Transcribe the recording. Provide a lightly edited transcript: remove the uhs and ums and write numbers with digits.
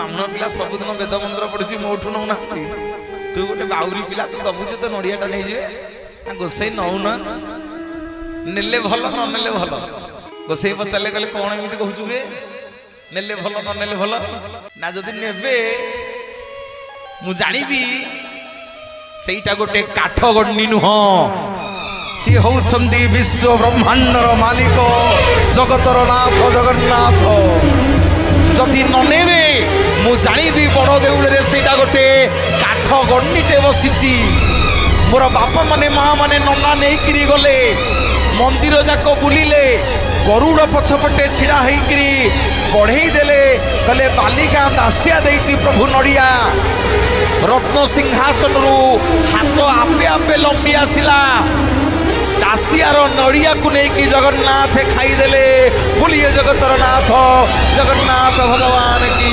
ଆମ ପିଲା ସବୁଦିନ ବେଦ ମନ୍ତ୍ର ପଢୁଛି ମୋଠୁ ନଉନାହାନ୍ତି। ତୁ ଗୋଟେ ବାଉରୀ ପିଲା, ତୁ ଦବୁଛୁ ତ ନଡିଆଟା ନେଇଯିବେ ନା ଗୋସେଇ ନଉନା। ନେଲେ ଭଲ ନ ନେଲେ ଭଲ। ଗୋସେଇ ପଚାରିଲେ କହିଲେ କଣ ଏମିତି କହୁଛୁ ବେ, ନେଲେ ଭଲ ନ ନେଲେ ଭଲ ନା। ଯଦି ନେବେ ମୁଁ ଜାଣିବି ସେଇଟା ଗୋଟେ କାଠ ଗଣ୍ଡି ନୁହଁ, ସିଏ ହଉଛନ୍ତି ବିଶ୍ୱ ବ୍ରହ୍ମାଣ୍ଡର ମାଲିକ, ଜଗତର ନାଥ ଜଗନ୍ନାଥ। ଯଦି ନ ନେବେ ମୁଁ ଜାଣିବି ବଡ଼ ଦେଉଳରେ ସେଇଟା ଗୋଟେ କାଠ ଗଣ୍ଡିଟେ ବସିଛି। ମୋର ବାପା ମାନେ ମା ମାନେ ନନା ନେଇକିରି ଗଲେ, ମନ୍ଦିର ଯାକ ବୁଲିଲେ, ଗରୁଡ଼ ପଛପଟେ ଛିଡ଼ା ହେଇକିରି ବଢ଼େଇ ଦେଲେ, କହିଲେ ବାଲିକା ଦାସିଆ ଦେଇଛି ପ୍ରଭୁ ନଡ଼ିଆ। ରତ୍ନ ସିଂହାସନରୁ ହାତ ଆପେ ଆପେ ଲମ୍ବି ଆସିଲା, ଦାସିଆର ନଡ଼ିଆକୁ ନେଇକି ଜଗନ୍ନାଥ ଖାଇଦେଲେ। ବୋଲିଏ ଜଗତର ନାଥ ଜଗନ୍ନାଥ ଭଗବାନ କି।